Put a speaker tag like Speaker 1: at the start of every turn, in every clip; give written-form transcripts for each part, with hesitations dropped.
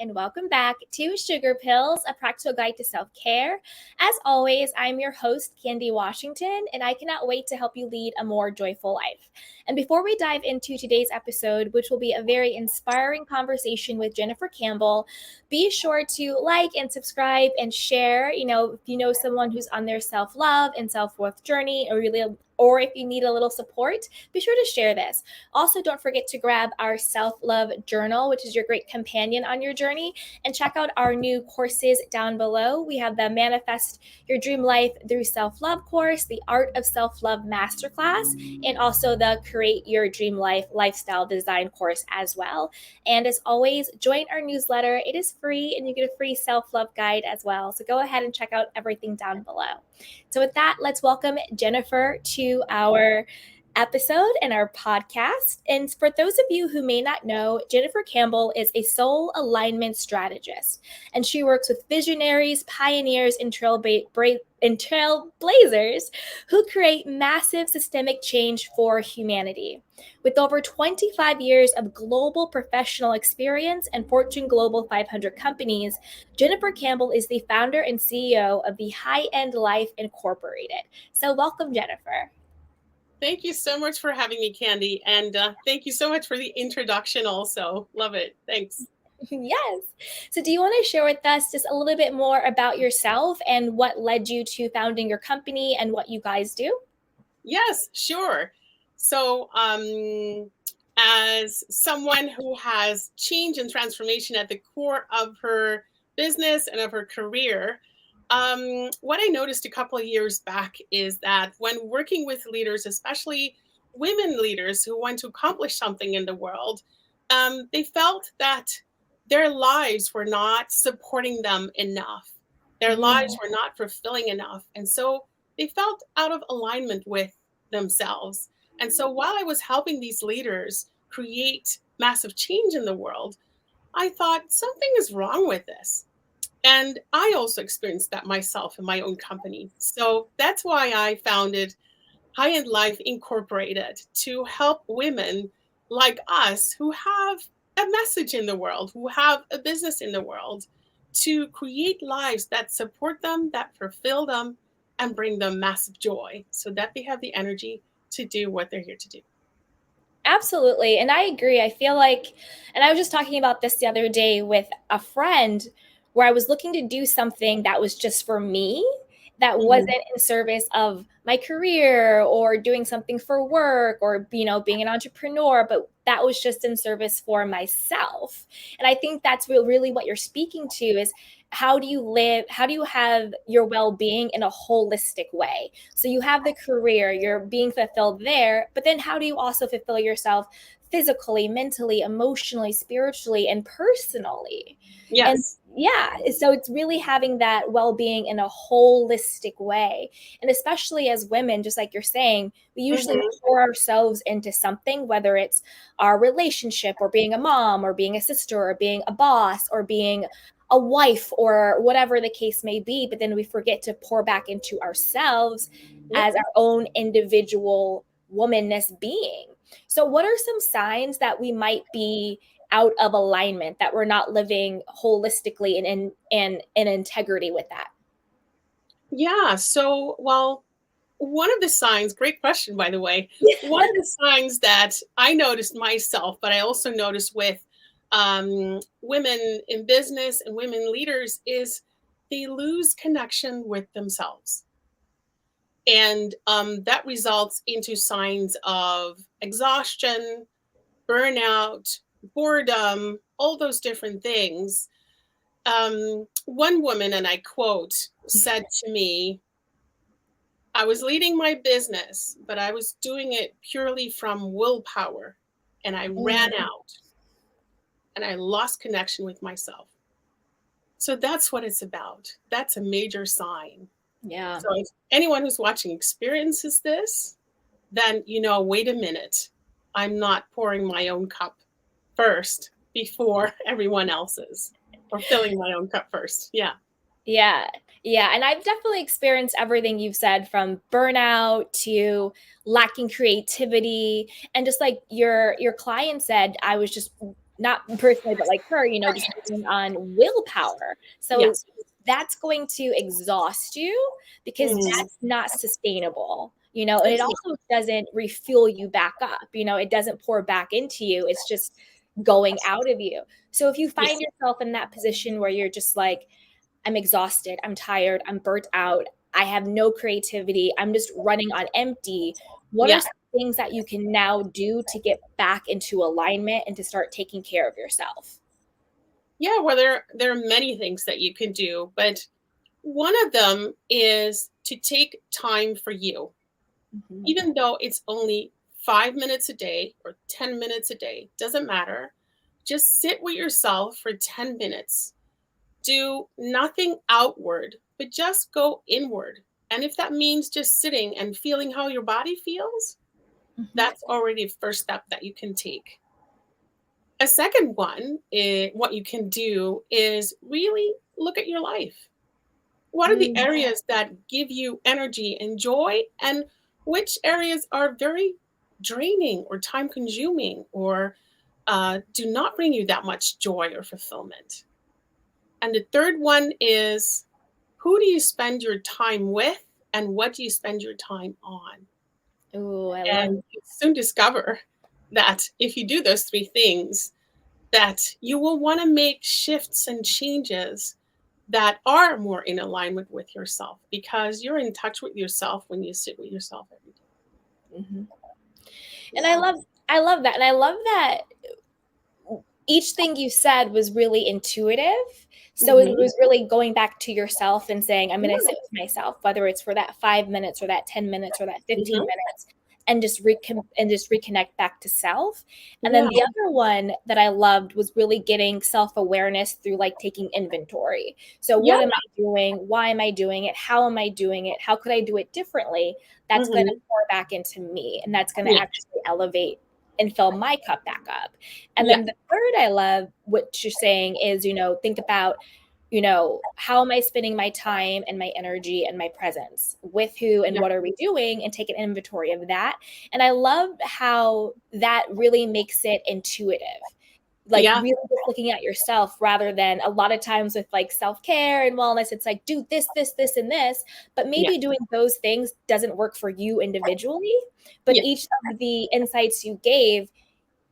Speaker 1: and welcome back to Sugar Pills, a practical guide to self-care. As always, I'm your host, Candy Washington, and I cannot wait to help you lead a more joyful life. And before we dive into today's episode, which will be a very inspiring conversation with Jennifer Campbell, be sure to like and subscribe and share. If you know someone who's on their self-love and self-worth journey, or if you need a little support, be sure to share this. Also, don't forget to grab our self-love journal, which is your great companion on your journey, and check out our new courses down below. We have the Manifest Your Dream Life Through Self-Love course, the Art of Self-Love Masterclass, and also the Create Your Dream Life Lifestyle Design course as well. And as always, join our newsletter. It is free, and you get a free self-love guide as well. So go ahead and check out everything down below. So with that, let's welcome Jennifer to our episode and our podcast. And for those of you who may not know, Jennifer Campbell is a soul alignment strategist, and she works with visionaries, pioneers, and trailblazers who create massive systemic change for humanity. With over 25 years of global professional experience and Fortune Global 500 companies, Jennifer Campbell is the founder and CEO of the High End Life Incorporated. So welcome, Jennifer.
Speaker 2: Thank you so much for having me, Candy. And thank you so much for the introduction also. Love it. Thanks.
Speaker 1: Yes. So do you want to share with us just a little bit more about yourself and what led you to founding your company and what you guys do?
Speaker 2: Yes, sure. So as someone who has change and transformation at the core of her business and of her career, what I noticed a couple of years back is that when working with leaders, especially women leaders who want to accomplish something in the world, they felt that their lives were not supporting them enough. Their lives were not fulfilling enough. And so they felt out of alignment with themselves. And so while I was helping these leaders create massive change in the world, I thought something is wrong with this. And I also experienced that myself in my own company. So that's why I founded High End Life Incorporated, to help women like us who have a message in the world, who have a business in the world, to create lives that support them, that fulfill them, and bring them massive joy so that they have the energy to do what they're here to do.
Speaker 1: Absolutely. And I agree. I feel like, and I was just talking about this the other day with a friend, where I was looking to do something that was just for me, that wasn't in service of my career or doing something for work or, being an entrepreneur, but that was just in service for myself. And I think that's really what you're speaking to is, how do you have your well-being in a holistic way? So you have the career, you're being fulfilled there, but then how do you also fulfill yourself physically, mentally, emotionally, spiritually, and personally?
Speaker 2: Yes.
Speaker 1: And so it's really having that well-being in a holistic way. And especially as women, just like you're saying, we usually pour ourselves into something, whether it's our relationship or being a mom or being a sister or being a boss or being a wife or whatever the case may be. But then we forget to pour back into ourselves as our own individual womanness being. So what are some signs that we might be out of alignment, that we're not living holistically and in integrity with that?
Speaker 2: Yeah. So, well, one of the signs, great question, by the way, one of the signs that I noticed myself, but I also noticed with women in business and women leaders, is they lose connection with themselves. And that results into signs of exhaustion, burnout, boredom, all those different things. One woman, and I quote, said to me, I was leading my business, but I was doing it purely from willpower, and I ran out and I lost connection with myself. So that's what it's about. That's a major sign.
Speaker 1: Yeah.
Speaker 2: So if anyone who's watching experiences this, then, wait a minute, I'm not pouring my own cup first before everyone else's, or filling my own cup first. Yeah.
Speaker 1: Yeah. Yeah. And I've definitely experienced everything you've said, from burnout to lacking creativity. And just like your client said, I was just not personally, but like her, just being on willpower. So
Speaker 2: Yes.
Speaker 1: that's going to exhaust you because
Speaker 2: Mm.
Speaker 1: that's not sustainable, and it
Speaker 2: Exactly.
Speaker 1: also doesn't refuel you back up. It doesn't pour back into you. It's just going out of you. So if you find
Speaker 2: Yes.
Speaker 1: yourself in that position where you're just like, I'm exhausted, I'm tired, I'm burnt out, I have no creativity, I'm just running on empty, what are
Speaker 2: Yeah.
Speaker 1: some things that you can now do to get back into alignment and to start taking care of yourself?
Speaker 2: Yeah. Well, there are many things that you can do, but one of them is to take time for you,
Speaker 1: Mhm.
Speaker 2: even though it's only 5 minutes a day or 10 minutes a day, doesn't matter. Just sit with yourself for 10 minutes. Do nothing outward, but just go inward. And if that means just sitting and feeling how your body feels,
Speaker 1: Mhm.
Speaker 2: that's already the first step that you can take. A second one, what you can do is really look at your life. What are the
Speaker 1: Mm.
Speaker 2: areas that give you energy and joy, and which areas are very draining or time consuming or do not bring you that much joy or fulfillment? And the third one is, who do you spend your time with and what do you spend your time on?
Speaker 1: Ooh, I love.
Speaker 2: And you soon discover that if you do those three things, that you will want to make shifts and changes that are more in alignment with yourself, because you're in touch with yourself when you sit with yourself every day.
Speaker 1: Mhm. And I
Speaker 2: Yeah.
Speaker 1: love I love that. And I love that each thing you said was really intuitive. So it
Speaker 2: Hmm.
Speaker 1: was really going back to yourself and saying, I'm going to
Speaker 2: Yeah.
Speaker 1: sit with myself, whether it's for that 5 minutes or that 10 minutes or that 15
Speaker 2: Hmm.
Speaker 1: minutes, and just reconnect back to self. And then
Speaker 2: Yeah.
Speaker 1: the other one that I loved was really getting self-awareness through like taking inventory. So
Speaker 2: Yeah.
Speaker 1: what am I doing? Why am I doing it? How am I doing it? How could I do it differently? That's going to
Speaker 2: Hmm.
Speaker 1: pour back into me, and that's going to
Speaker 2: Yeah.
Speaker 1: actually elevate and fill my cup back up. And
Speaker 2: Yeah.
Speaker 1: then the third I love what you're saying is, think about, how am I spending my time and my energy and my presence with who and
Speaker 2: Yeah.
Speaker 1: what are we doing, and take an inventory of that. And I love how that really makes it intuitive, like
Speaker 2: Yeah.
Speaker 1: really just looking at yourself rather than a lot of times with like self-care and wellness, it's like do this and this, but
Speaker 2: Yeah.
Speaker 1: maybe doing those things doesn't work for you individually. But
Speaker 2: Yeah.
Speaker 1: each of the insights you gave,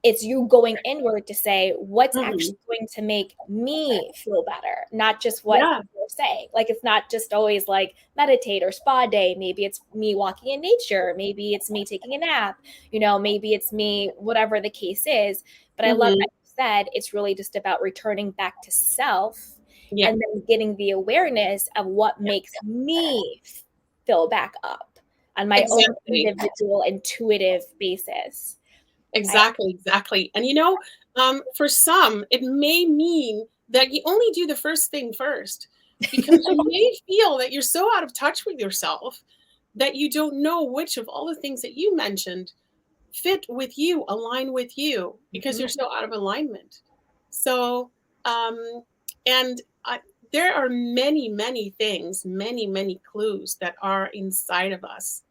Speaker 1: it's you going inward to say what's
Speaker 2: Hmm.
Speaker 1: actually going to make me feel better, not just what
Speaker 2: Yeah.
Speaker 1: people are saying. Like it's not just always like meditate or spa day. Maybe it's me walking in nature. Maybe it's me taking a nap. Maybe it's me, whatever the case is. But I love that
Speaker 2: Hmm.
Speaker 1: you said it's really just about returning back to self
Speaker 2: Yeah.
Speaker 1: and then getting the awareness of what
Speaker 2: Yeah.
Speaker 1: makes me fill back up on my own
Speaker 2: Exactly.
Speaker 1: individual intuitive basis. I
Speaker 2: Exactly, exactly. And for some, it may mean that you only do the first thing first, because you may feel that you're so out of touch with yourself that you don't know which of all the things that you mentioned fit with you, align with you, because you're
Speaker 1: Mhm.
Speaker 2: so out of alignment. So, um, and there are many, many things, many, many clues that are inside of us,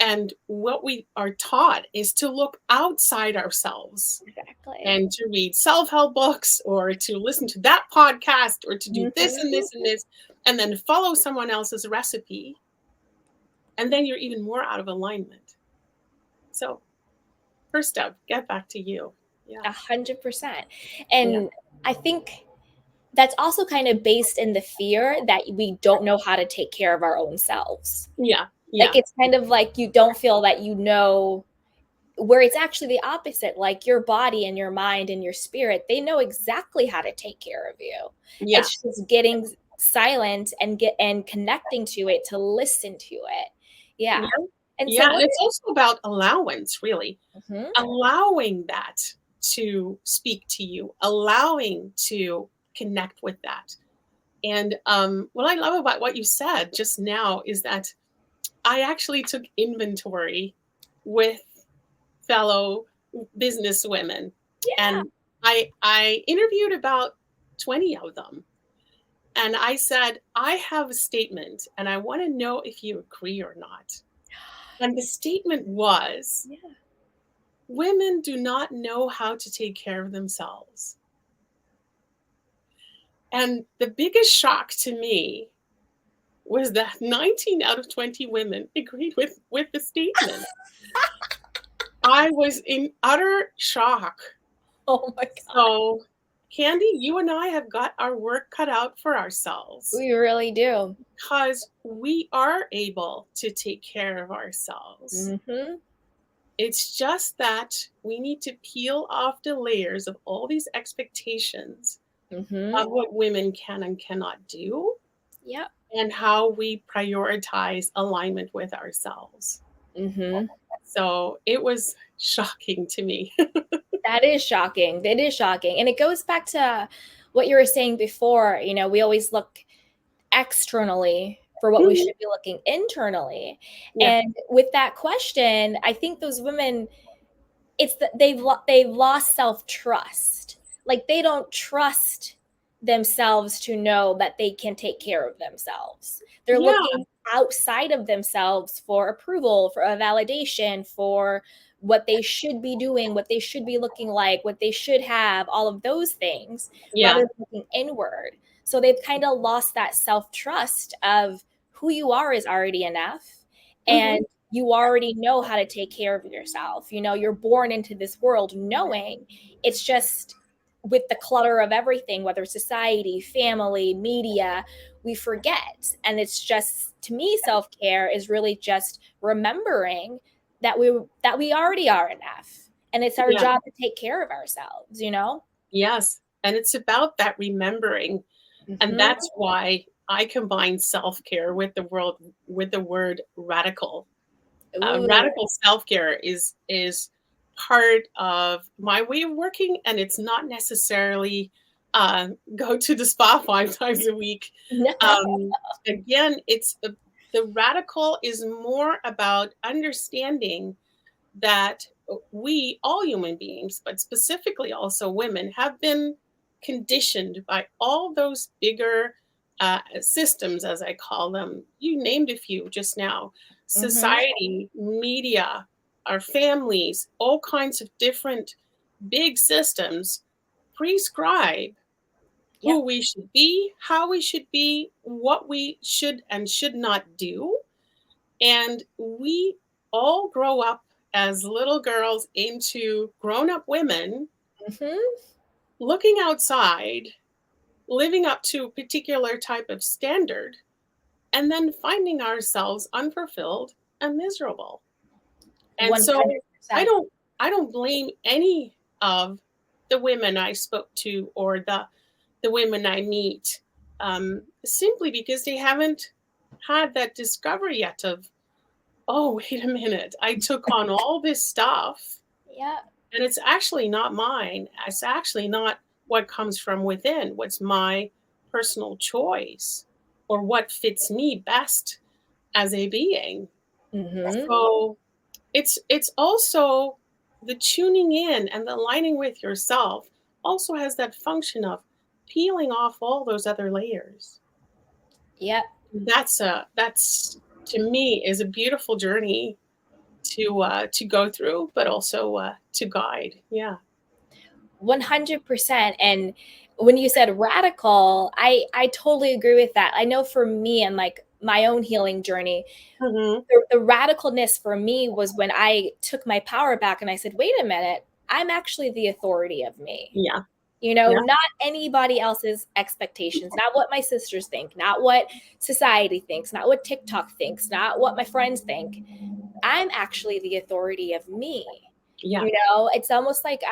Speaker 2: and what we are taught is to look outside ourselves
Speaker 1: Exactly.
Speaker 2: and to read self help books or to listen to that podcast or to do this and
Speaker 1: Mhm.
Speaker 2: this and this, and then follow someone else's recipe. And then you're even more out of alignment. So, first step, get back to you. Yeah.
Speaker 1: 100%.
Speaker 2: Yeah.
Speaker 1: And I think that's also kind of based in the fear that we don't know how to take care of our own selves.
Speaker 2: Yeah.
Speaker 1: Like,
Speaker 2: Yeah.
Speaker 1: it's kind of like you don't feel that where it's actually the opposite. Like, your body and your mind and your spirit, they know exactly how to take care of you.
Speaker 2: Yeah.
Speaker 1: It's just getting silent and connecting to it, to listen to it.
Speaker 2: Yeah.
Speaker 1: Yeah. And so
Speaker 2: Yeah. And
Speaker 1: what
Speaker 2: it's also about allowance, really.
Speaker 1: Mhm.
Speaker 2: Allowing that to speak to you, allowing to connect with that. And what I love about what you said just now is that I actually took inventory with fellow business women,
Speaker 1: Yeah.
Speaker 2: and I interviewed about 20 of them. And I said, I have a statement and I want to know if you agree or not. And the statement was,
Speaker 1: Yeah.
Speaker 2: women do not know how to take care of themselves. And the biggest shock to me was that 19 out of 20 women agreed with the statement. I was in utter shock.
Speaker 1: Oh my God.
Speaker 2: So, Candy, you and I have got our work cut out for ourselves
Speaker 1: We really do.
Speaker 2: because we are able to take care of ourselves.
Speaker 1: Mm-hmm.
Speaker 2: It's just that we need to peel off the layers of all these expectations
Speaker 1: Mm-hmm.
Speaker 2: of what women can and cannot do
Speaker 1: Yep.
Speaker 2: and how we prioritize alignment with ourselves.
Speaker 1: Mm-hmm.
Speaker 2: So it was shocking to me.
Speaker 1: That is shocking. It is shocking. And it goes back to what you were saying before. We always look externally for what we
Speaker 2: Mhm.
Speaker 1: should be looking internally.
Speaker 2: Yeah.
Speaker 1: And with that question, I think those women, it's that they've lost self-trust. Like they don't trust themselves to know that they can take care of themselves. They're
Speaker 2: Yeah.
Speaker 1: looking outside of themselves for approval, for a validation, for what they should be doing, what they should be looking like, what they should have, all of those things, rather
Speaker 2: Yeah.
Speaker 1: than looking inward. So they've kind of lost that self-trust of who you are is already enough.
Speaker 2: Hmm.
Speaker 1: And you already know how to take care of yourself. You're born into this world knowing. It's just with the clutter of everything, whether society, family, media, we forget. And it's just, to me, self-care is really just remembering that we already are enough. And it's our
Speaker 2: Yeah.
Speaker 1: job to take care of ourselves.
Speaker 2: Yes. And it's about that remembering. And
Speaker 1: Mm-hmm.
Speaker 2: that's why I combine self-care with the word radical.
Speaker 1: Ooh.
Speaker 2: Radical self-care is part of my way of working, and it's not necessarily go to the spa 5 times a week.
Speaker 1: No.
Speaker 2: Again, the radical is more about understanding that we, all human beings, but specifically also women, have been conditioned by all those bigger systems, as I call them. You named a few just now:
Speaker 1: Mm-hmm.
Speaker 2: society, media, our families, all kinds of different big systems prescribe who
Speaker 1: Yep.
Speaker 2: we should be, how we should be, what we should and should not do. And we all grow up as little girls into grown up women,
Speaker 1: Mm-hmm.
Speaker 2: looking outside, living up to a particular type of standard, and then finding ourselves unfulfilled and miserable. And so
Speaker 1: 100%.
Speaker 2: I don't I don't blame any of the women I spoke to or the women I meet, simply because they haven't had that discovery yet of, oh, wait a minute, I took on all this stuff
Speaker 1: Yeah.
Speaker 2: and it's actually not mine. It's actually not what comes from within, what's my personal choice or what fits me best as a being.
Speaker 1: Mm-hmm.
Speaker 2: So it's also the tuning in and the aligning with yourself also has that function of peeling off all those other layers.
Speaker 1: Yep.
Speaker 2: That's to me is a beautiful journey to go through, but also to guide. Yeah.
Speaker 1: 100%. And when you said radical, I totally agree with that. I know for me and like my own healing journey,
Speaker 2: Hmm.
Speaker 1: the radicalness for me was when I took my power back and I said, wait a minute, I'm actually the authority of me.
Speaker 2: Yeah. Yeah.
Speaker 1: Not anybody else's expectations, not what my sisters think, not what society thinks, not what TikTok thinks, not what my friends think. I'm actually the authority of me.
Speaker 2: Yeah.
Speaker 1: It's almost like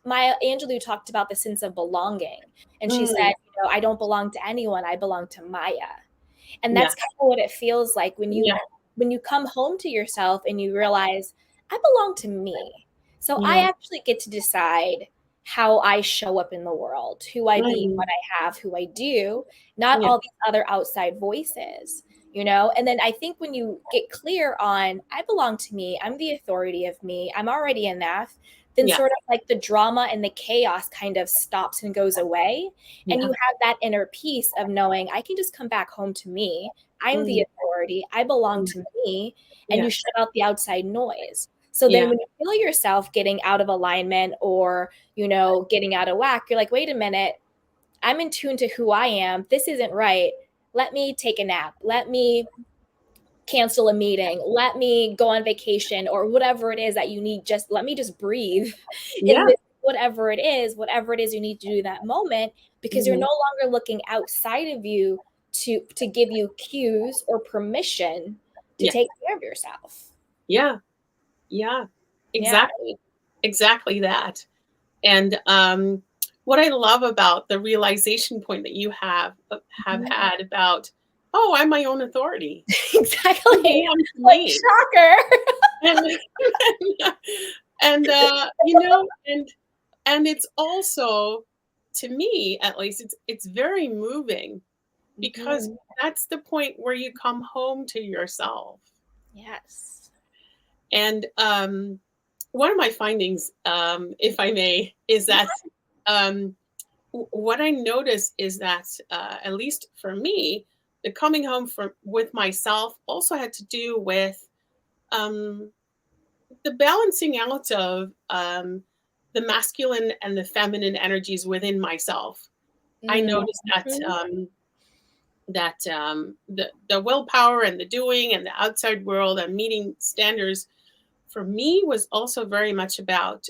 Speaker 1: Maya Angelou talked about the sense of belonging. And she
Speaker 2: Mm.
Speaker 1: said, I don't belong to anyone. I belong to Maya. And that's kind
Speaker 2: Yes.
Speaker 1: of what it feels like when
Speaker 2: Yeah.
Speaker 1: you come home to yourself and you realize I belong to me. So I
Speaker 2: Yeah.
Speaker 1: actually get to decide how I show up in the world, who I be,
Speaker 2: Mhm.
Speaker 1: what I have, who I do, not
Speaker 2: Yeah.
Speaker 1: all these other outside voices. And then I think when you get clear on I belong to me, I'm the authority of me, I'm already enough, then
Speaker 2: Yeah.
Speaker 1: sort of like the drama and the chaos kind of stops and goes away. And you
Speaker 2: Yeah.
Speaker 1: have that inner peace of knowing I can just come back home to me. I'm the
Speaker 2: Mm.
Speaker 1: authority. I belong
Speaker 2: Mm.
Speaker 1: to me. And you
Speaker 2: Yes.
Speaker 1: shut out the outside noise. So then
Speaker 2: Yeah.
Speaker 1: when you feel yourself getting out of alignment or, getting out of whack, you're like, wait a minute, I'm in tune to who I am. This isn't right. Let me take a nap. Let me cancel a meeting. Let me go on vacation or whatever it is that you need. Just let me just breathe in
Speaker 2: Yeah.
Speaker 1: this, whatever it is you need to do that moment, because you're
Speaker 2: Mhm.
Speaker 1: no longer looking outside of you to give you cues or permission to
Speaker 2: Yeah.
Speaker 1: take care of yourself.
Speaker 2: Yeah. Yeah.
Speaker 1: Yeah.
Speaker 2: Exactly. Exactly that. And what I love about the realization point that you have
Speaker 1: Mhm.
Speaker 2: had about, oh, I'm my own authority. Who
Speaker 1: Exactly.
Speaker 2: belongs to
Speaker 1: Like,
Speaker 2: me?
Speaker 1: shocker.
Speaker 2: And and and it's also, to me at least, it's very moving, because
Speaker 1: Mhm.
Speaker 2: that's the point where you come home to yourself.
Speaker 1: Yes.
Speaker 2: And one of my findings, if I may, is
Speaker 1: Yeah.
Speaker 2: that um, what I notice is that, at least for me, the coming home from with myself also had to do with um, the balancing out of the masculine and the feminine energies within myself. I
Speaker 1: Mhm.
Speaker 2: noticed that the willpower and the doing and the outside world and meeting standards for me was also very much about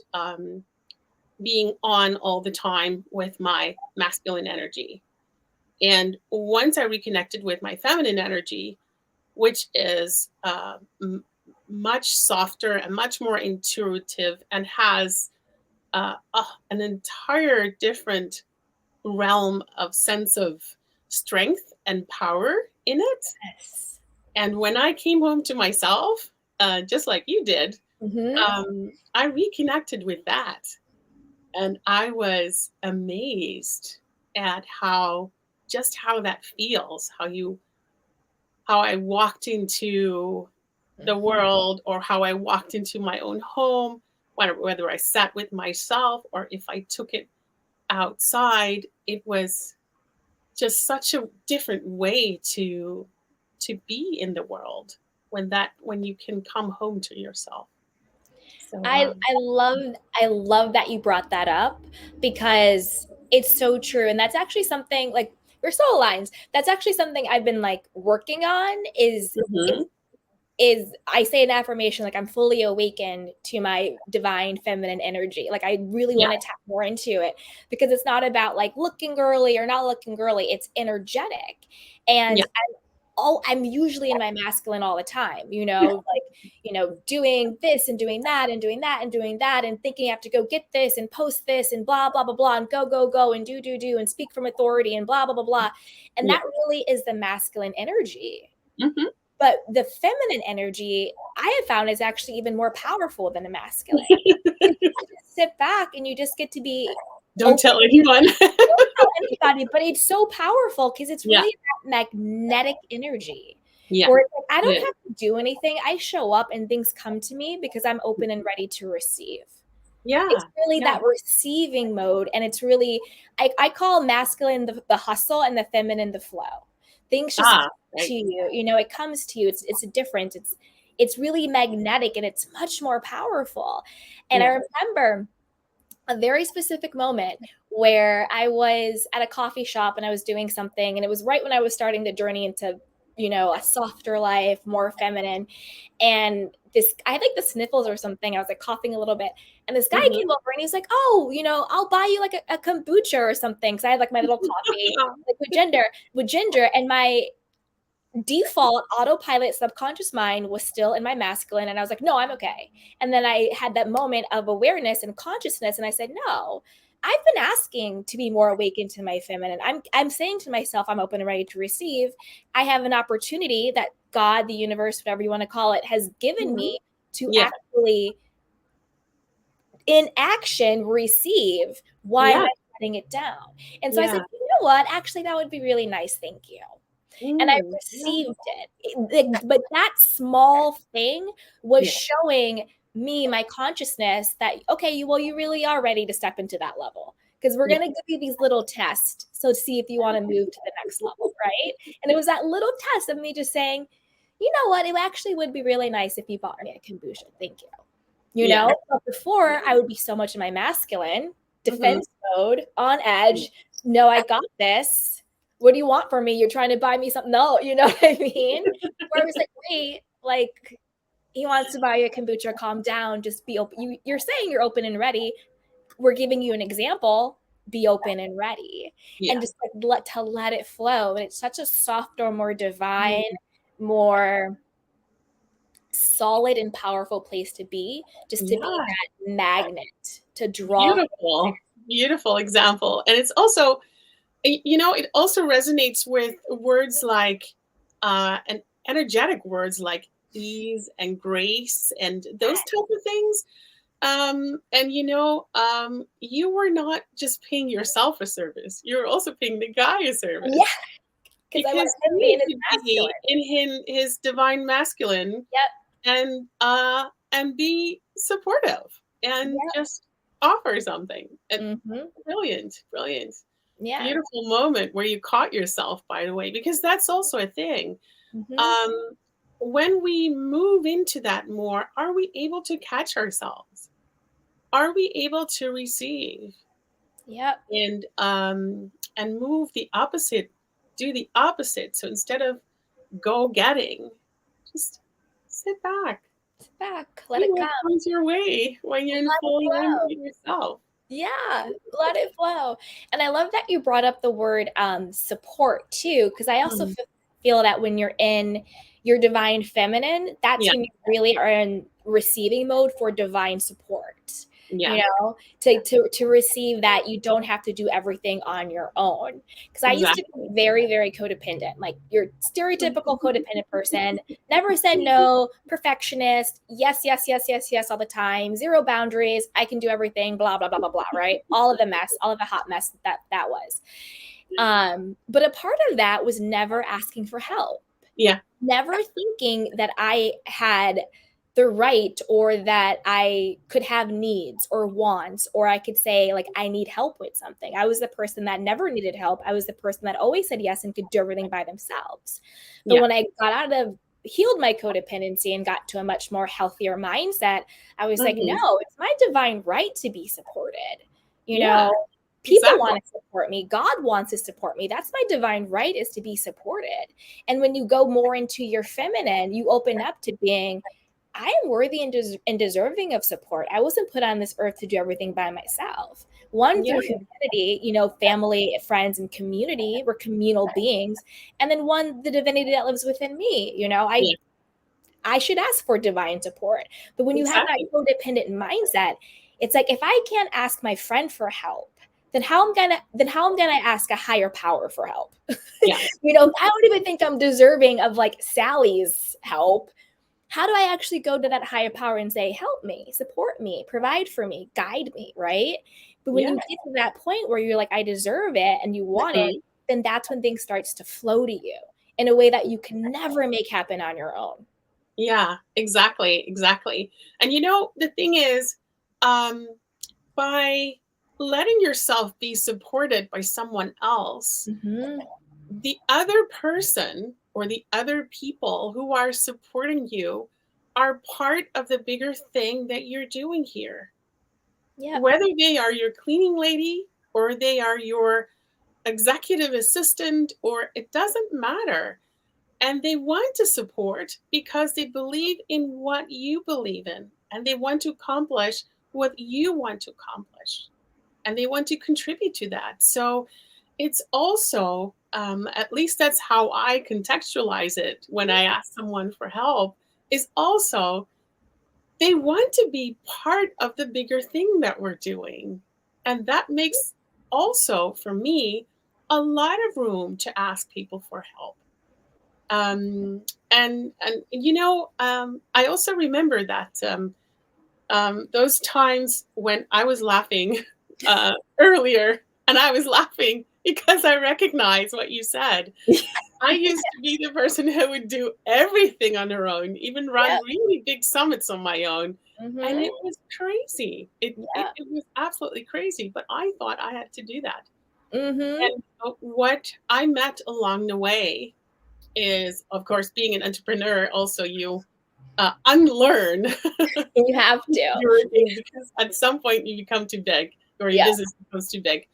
Speaker 2: being on all the time with my masculine energy. And once I reconnected with my feminine energy, which is much softer and much more intuitive and has an entire different realm of sense of strength and power in it.
Speaker 1: Yes.
Speaker 2: And when I came home to myself, just like you did,
Speaker 1: Mhm.
Speaker 2: I reconnected with that. And I was amazed at how that feels, how I walked into the
Speaker 1: Mhm.
Speaker 2: world, or how I walked into my own home, whether I sat with myself or if I took it outside. It was just such a different way to be in the world when you can come home to yourself. So
Speaker 1: I love that you brought that up, because it's so true, and that's actually something, like, we're so aligned. That's actually something I've been, like, working on.
Speaker 2: mhm.
Speaker 1: Is I say an affirmation, like, I'm fully awakened to my divine feminine energy. Like, I really
Speaker 2: Yeah,
Speaker 1: want to tap more into it, because it's not about, like, looking girly or not looking girly. It's energetic. And
Speaker 2: yeah,
Speaker 1: I'm usually in my masculine all the time, like, doing this and doing that and doing that and doing that and thinking I have to go get this and post this and blah, blah, blah, blah, and go, go, go and do and speak from authority and blah, blah, blah, blah. And
Speaker 2: yeah.
Speaker 1: that really is the masculine energy.
Speaker 2: Mhm.
Speaker 1: But the feminine energy I have found is actually even more powerful than the masculine. You get to just sit back and you just get to be
Speaker 2: Don't
Speaker 1: open.
Speaker 2: tell anyone.
Speaker 1: Don't tell anybody, but it's so powerful because it's
Speaker 2: Yeah,
Speaker 1: really that magnetic energy
Speaker 2: yeah,
Speaker 1: where it's like, I
Speaker 2: it
Speaker 1: don't
Speaker 2: is.
Speaker 1: have to do anything. I show up and things come to me because I'm open and ready to receive. It's
Speaker 2: Yeah,
Speaker 1: really
Speaker 2: yeah.
Speaker 1: that receiving mode. And it's really, I call masculine the hustle and the feminine the flow. Things just
Speaker 2: Ah,
Speaker 1: come to
Speaker 2: right.
Speaker 1: you, it comes to you. It's a different, it's really magnetic and it's much more powerful. And
Speaker 2: Yeah.
Speaker 1: I remember a very specific moment where I was at a coffee shop and I was doing something, and it was right when I was starting the journey into, a softer life, more feminine. And I had like the sniffles or something. I was like coughing a little bit. And this guy
Speaker 2: Mhm.
Speaker 1: came over and he's like, oh, I'll buy you like a kombucha or something. Cause I had like my little coffee like with ginger. And my default autopilot subconscious mind was still in my masculine, and I was like, no, I'm okay. And then I had that moment of awareness and consciousness, and I said, no, I've been asking to be more awakened to my feminine. I'm saying to myself, I'm open and ready to receive. I have an opportunity that God, the universe, whatever you want to call it, has given
Speaker 2: Mhm.
Speaker 1: me to
Speaker 2: Yeah,
Speaker 1: actually in action receive. Why am
Speaker 2: yeah,
Speaker 1: I shutting it down? And so I said,
Speaker 2: yeah.
Speaker 1: you know what, actually that would be really nice, thank you. And I
Speaker 2: Yeah,
Speaker 1: received it. But that small thing was
Speaker 2: yeah,
Speaker 1: showing me, my consciousness, that, okay, you really are ready to step into that level. Because we're
Speaker 2: yeah.
Speaker 1: going to give you these little tests. So see if you want to move to the next level, right? And it was that little test of me just saying, you know what? It actually would be really nice if you bought me a kombucha. Thank you. you
Speaker 2: Yeah.
Speaker 1: know? But before, I would be so much in my masculine
Speaker 2: Mhm.
Speaker 1: defense mode, on edge. No, I got this. What do you want from me? You're trying to buy me something? No, you know what I mean? Where I was like, wait, like he wants to buy you a kombucha. Calm down. Just be open. You're saying you're open and ready. We're giving you an example. Be open and ready, and
Speaker 2: Yeah.
Speaker 1: just like let it flow. And it's such a softer, more divine,
Speaker 2: Mm.
Speaker 1: more solid and powerful place to be, just to be
Speaker 2: Yeah.
Speaker 1: that magnet to draw.
Speaker 2: Beautiful. Beautiful example. And it's also, it also resonates with words like, and energetic words like ease and grace and those type of things. And you were not just paying yourself a service, you're also paying the guy a
Speaker 1: Yeah,
Speaker 2: service
Speaker 1: because I want
Speaker 2: because
Speaker 1: him
Speaker 2: he
Speaker 1: being
Speaker 2: needs
Speaker 1: his
Speaker 2: to
Speaker 1: masculine.
Speaker 2: be in his divine masculine
Speaker 1: Yep,
Speaker 2: and be supportive and
Speaker 1: yep.
Speaker 2: just offer something. And
Speaker 1: Mhm.
Speaker 2: brilliant, brilliant.
Speaker 1: Yeah.
Speaker 2: Beautiful moment where you caught yourself, by the way, because that's also a thing.
Speaker 1: Mhm.
Speaker 2: Um, when we move into that more, are we able to catch ourselves? Are we able to receive
Speaker 1: Yep.
Speaker 2: and move the opposite, do the opposite? So instead of go getting, just sit back,
Speaker 1: It's back. Let
Speaker 2: see
Speaker 1: it
Speaker 2: what
Speaker 1: come.
Speaker 2: comes your way when you're in
Speaker 1: Let it
Speaker 2: full alignment
Speaker 1: flow.
Speaker 2: with yourself.
Speaker 1: Yeah, let it flow. And I love that you brought up the word support too, because I also
Speaker 2: Mm.
Speaker 1: feel that when you're in your divine feminine, that's
Speaker 2: Yeah,
Speaker 1: when you really are in receiving mode for divine support. You
Speaker 2: yeah,
Speaker 1: know, to receive that you don't have to do everything on your own. Because I used to be
Speaker 2: exactly.
Speaker 1: very, very codependent, like your stereotypical codependent person, never said no, perfectionist, yes, yes, yes, yes, yes, all the time, zero boundaries, I can do everything, blah, blah, blah, blah, blah, right? All of the mess, all of the hot mess that was. But a part of that was never asking for help,
Speaker 2: Yeah.
Speaker 1: never thinking that I had the right or that I could have needs or wants, or I could say, like, I need help with something. I was the person that never needed help. I was the person that always said yes and could do everything by themselves. But
Speaker 2: Yeah.
Speaker 1: when I got out of, healed my codependency and got to a much more healthier mindset, I was like,
Speaker 2: Mhm.
Speaker 1: no, it's my divine right to be supported. You
Speaker 2: Yeah,
Speaker 1: know, people
Speaker 2: exactly.
Speaker 1: want to support me. God wants to support me. That's my divine right, is to be supported. And when you go more into your feminine, you open up to being, I am worthy and deserving of support. I wasn't put on this earth to do everything by myself. One,
Speaker 2: Yeah,
Speaker 1: through humanity, family, friends, and community. We're communal beings. And then one, the divinity that lives within me.
Speaker 2: yeah,
Speaker 1: I should ask for divine support. But when you have that
Speaker 2: exactly.
Speaker 1: codependent mindset, it's like, if I can't ask my friend for help, then how I'm gonna ask a higher power for help?
Speaker 2: Yeah,
Speaker 1: If I don't even think I'm deserving of like Sally's help, how do I actually go to that higher power and say, help me, support me, provide for me, guide me, right? But when
Speaker 2: yeah.
Speaker 1: you get to that point where you're like, I deserve it and you want it,
Speaker 2: Mhm.
Speaker 1: then that's when things starts to flow to you in a way that you can never make happen on your own.
Speaker 2: Yeah, exactly, exactly. And the thing is, um, by letting yourself be supported by someone else,
Speaker 1: Mhm.
Speaker 2: the other person or the other people who are supporting you are part of the bigger thing that you're doing here.
Speaker 1: Yep.
Speaker 2: Whether they are your cleaning lady or they are your executive assistant, or it doesn't matter. And they want to support because they believe in what you believe in and they want to accomplish what you want to accomplish and they want to contribute to that. So it's also, at least that's how I contextualize it when I ask someone for help, is also they want to be part of the bigger thing that we're doing. And that makes also, for me, a lot of room to ask people for help. And I also remember that those times when I was laughing earlier, and I was laughing because I recognize what you said. I used to be the person who would do everything on her own, even run
Speaker 1: Yep.
Speaker 2: really big summits on my own. And
Speaker 1: Mhm.
Speaker 2: it was crazy.
Speaker 1: Yep.
Speaker 2: It was absolutely crazy, but I thought I had to do that.
Speaker 1: Mhm.
Speaker 2: And what I met along the way is, of course, being an entrepreneur, also you. unlearn
Speaker 1: You have to.
Speaker 2: your thing, because at some point you become too big, or your
Speaker 1: Yeah.
Speaker 2: business becomes too big.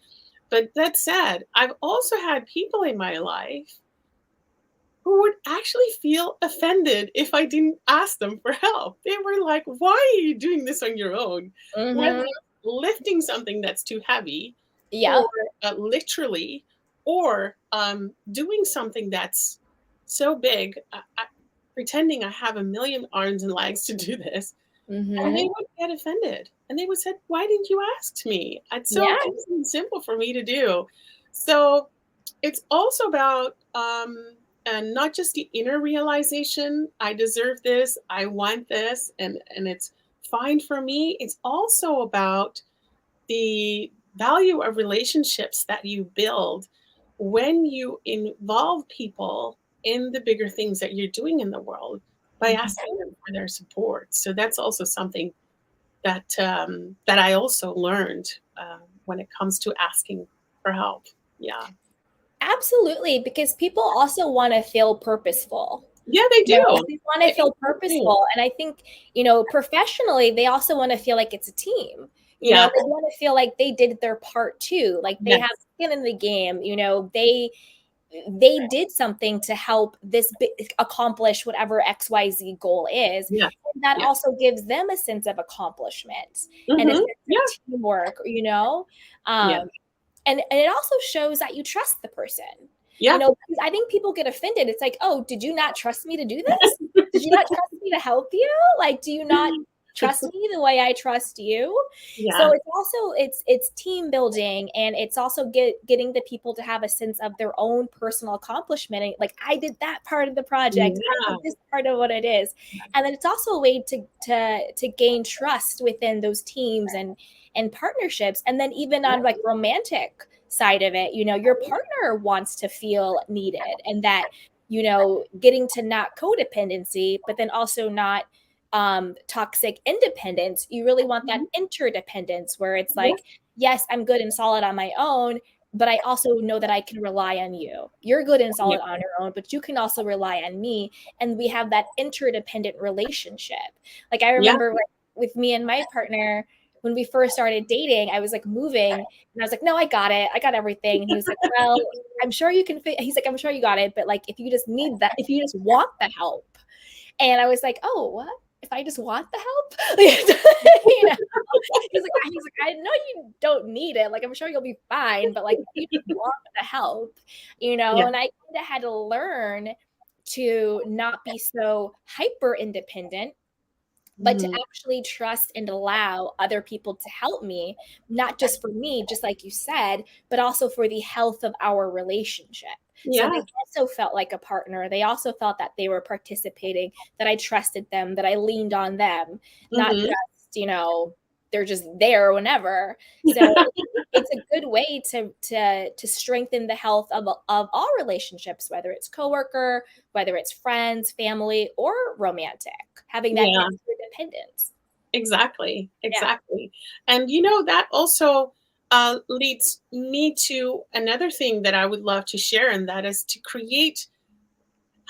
Speaker 2: But that said, I've also had people in my life who would actually feel offended if I didn't ask them for help. They were like, "Why are you doing this on your own?" Whether
Speaker 1: Mm-hmm.
Speaker 2: it's lifting something that's too heavy, or
Speaker 1: Yep.
Speaker 2: literally, or doing something that's so big, pretending I have a million arms and legs to do this. And they
Speaker 1: Mm-hmm.
Speaker 2: would get offended, and they would say, "Why didn't you ask me? It's so
Speaker 1: Yeah.
Speaker 2: easy and simple for me to do." So it's also about, and not just the inner realization, I deserve this, I want this, and it's fine for me. It's also about the value of relationships that you build when you involve people in the bigger things that you're doing in the world by
Speaker 1: Mhm.
Speaker 2: asking them for their support. So that's also something that I also learned when it comes to asking for help. Yeah.
Speaker 1: Absolutely, because people also want to feel purposeful.
Speaker 2: Yeah, they
Speaker 1: You know,
Speaker 2: do.
Speaker 1: they want to
Speaker 2: They
Speaker 1: feel
Speaker 2: do.
Speaker 1: purposeful. And I think, professionally, they also want to feel like it's a team.
Speaker 2: Yeah.
Speaker 1: They want to feel like they did their part too, like they have
Speaker 2: Yes.
Speaker 1: skin in the game. They did something to help accomplish whatever XYZ goal is.
Speaker 2: Yes.
Speaker 1: And that
Speaker 2: Yes.
Speaker 1: also gives them a sense of accomplishment and a
Speaker 2: Hmm.
Speaker 1: sense of
Speaker 2: Yeah.
Speaker 1: teamwork.
Speaker 2: Yeah.
Speaker 1: Um, and it also shows that you trust the person.
Speaker 2: Yeah.
Speaker 1: Because I think people get offended. It's like, oh, did you not trust me to do this? Did you not trust me to help you? Like, do you not trust me the way I trust you? So
Speaker 2: Yeah.
Speaker 1: it's also it's team building, and it's also getting the people to have a sense of their own personal accomplishment. And like, I did that part of the project, I
Speaker 2: Yeah.
Speaker 1: did this part of what it is. And then it's also a way to gain trust within those teams and partnerships. And then even on like romantic side of it, your partner wants to feel needed, and that, getting to not codependency, but then also not toxic independence. You really want that
Speaker 2: Mhm.
Speaker 1: interdependence where it's
Speaker 2: Yeah.
Speaker 1: like, yes, I'm good and solid on my own, but I also know that I can rely on you. You're good and
Speaker 2: Yeah.
Speaker 1: solid on your own, but you can also rely on me. And we have that interdependent relationship. Like, I
Speaker 2: Yeah.
Speaker 1: remember, like, with me and my partner, when we first started dating, I was like moving, and I was like, no, I got it. I got everything. And he was like, well, I'm sure you can he's like, I'm sure you got it. But like, if you just need that, if you just want the help. And I was like, oh, what? If I just want the help? you know? He's like, I know you don't need it. Like, I'm sure you'll be fine. But like, if you just want the help.
Speaker 2: Yeah.
Speaker 1: And I kind of had to learn to not be so hyper independent, but to
Speaker 2: Mhm.
Speaker 1: actually trust and allow other people to help me, not just for me, just like you said, but also for the health of our relationship. So they
Speaker 2: Yeah.
Speaker 1: also felt like a partner. They also felt that they were participating, that I trusted them, that I leaned on them, not
Speaker 2: Mhm.
Speaker 1: just, they're just there whenever. So it's a good way to strengthen the health of all relationships, whether it's coworker, whether it's friends, family, or romantic, having that
Speaker 2: Yeah.
Speaker 1: interdependence.
Speaker 2: Exactly.
Speaker 1: Yeah.
Speaker 2: Exactly. And that also leads me to another thing that I would love to share, and that is to create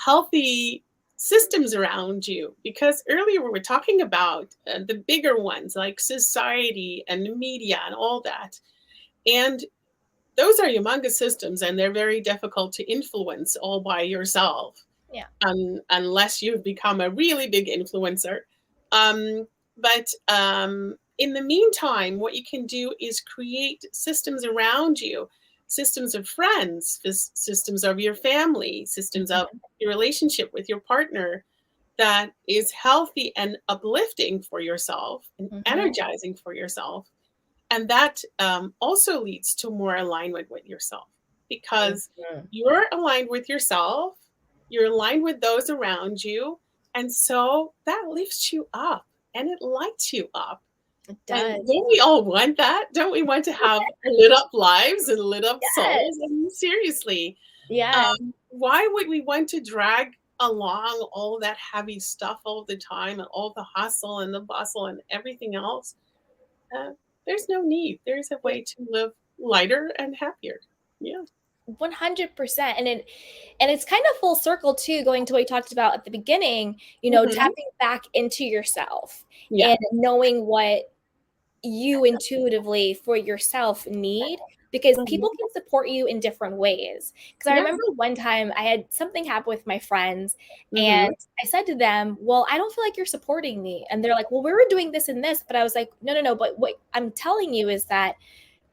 Speaker 2: healthy systems around you. Because earlier we were talking about the bigger ones like society and media and all that. And those are humongous systems, and they're very difficult to influence all by yourself,
Speaker 1: Yeah.
Speaker 2: unless you've become a really big influencer. But in the meantime, what you can do is create systems around you, systems of friends, systems of your family, systems of
Speaker 1: Mhm.
Speaker 2: your relationship with your partner that is healthy and uplifting for yourself and
Speaker 1: Mhm.
Speaker 2: energizing for yourself. And that also leads to more alignment with yourself, because
Speaker 1: Mhm.
Speaker 2: you're aligned with yourself, you're aligned with those around you. And so that lifts you up and it lights you up.
Speaker 1: It
Speaker 2: And
Speaker 1: does.
Speaker 2: don't we all want that? Don't we want to have lit up lives and lit up souls? I
Speaker 1: Yes.
Speaker 2: mean, seriously,
Speaker 1: Yes.
Speaker 2: why would we want to drag along all that heavy stuff all the time, and all the hustle and the bustle and everything else? Uh, there's no need. There's a way to live lighter and happier. Yeah.
Speaker 1: 100%. And it's kind of full circle too, going to what you talked about at the beginning,
Speaker 2: Mhm.
Speaker 1: tapping back into yourself
Speaker 2: Yeah.
Speaker 1: and knowing what you intuitively for yourself need, because
Speaker 2: Mhm.
Speaker 1: people can support you in different ways. Because I
Speaker 2: Yeah.
Speaker 1: remember one time I had something happen with my friends, and
Speaker 2: Mhm.
Speaker 1: I said to them, well, I don't feel like you're supporting me. And they're like, well, we were doing this and this. But I was like, no, no, no. But what I'm telling you is that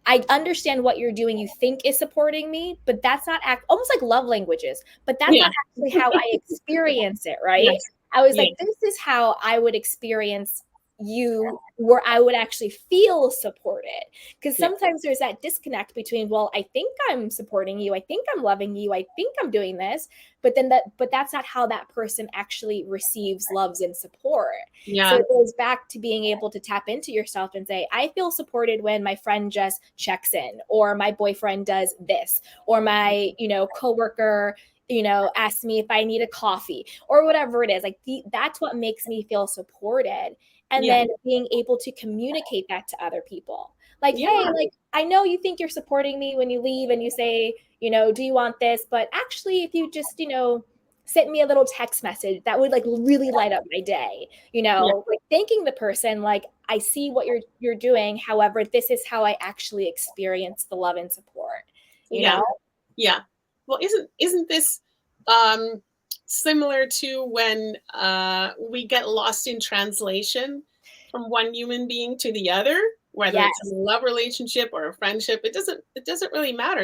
Speaker 1: I understand what you're doing, you think is supporting me, but that's not almost like love languages, but that's
Speaker 2: Yeah.
Speaker 1: not actually how I experience it, right?
Speaker 2: Yes.
Speaker 1: I was like,
Speaker 2: Yes.
Speaker 1: this is how I would experience you, where I would actually feel supported. Because
Speaker 2: Yeah.
Speaker 1: sometimes there's that disconnect between, well, I think I'm supporting you, I think I'm loving you, I think I'm doing this, but that's not how that person actually receives loves and support. So
Speaker 2: Yeah.
Speaker 1: it goes back to being able to tap into yourself and say, I feel supported when my friend just checks in, or my boyfriend does this, or my, coworker, asks me if I need a coffee or whatever it is. Like that's what makes me feel supported. And
Speaker 2: Yeah.
Speaker 1: then being able to communicate that to other people. Like,
Speaker 2: Yeah.
Speaker 1: hey, like I know you think you're supporting me when you leave and you say, do you want this? But actually, if you just, sent me a little text message, that would like really light up my day,
Speaker 2: Yeah.
Speaker 1: like thanking the person, like I see what you're doing, however this is how I actually experience the love and support, you
Speaker 2: Yeah.
Speaker 1: know
Speaker 2: Yeah. Well, isn't this um similar to when we get lost in translation from one human being to the other, whether it's a
Speaker 1: yes.
Speaker 2: love relationship or a friendship? It doesn't really matter.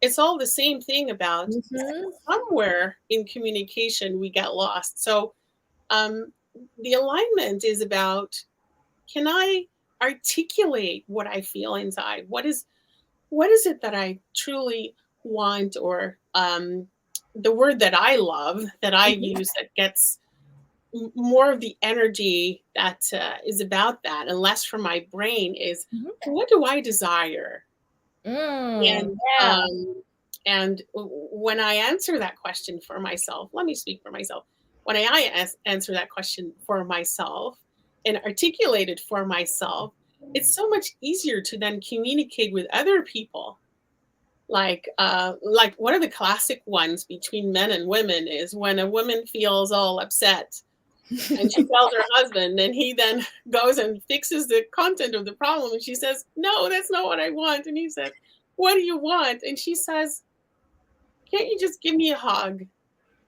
Speaker 2: It's all the same thing about
Speaker 1: Hmm.
Speaker 2: somewhere in communication we get lost. So um the alignment is about, can I articulate what I feel inside? What is it that I truly want, or the word that I love that I use that gets more of the energy that is about that and less from my brain is,
Speaker 1: Hmm.
Speaker 2: what do I desire? And
Speaker 1: Yeah.
Speaker 2: when I answer that question for myself, let me speak for myself. When answer that question for myself and articulate it for myself, it's so much easier to then communicate with other people. Like one of the classic ones between men and women is when a woman feels all upset and she tells her husband, and he then goes and fixes the content of the problem, and she says, no, that's not what I want. And he says, what do you want? And she says, can't you just give me a hug?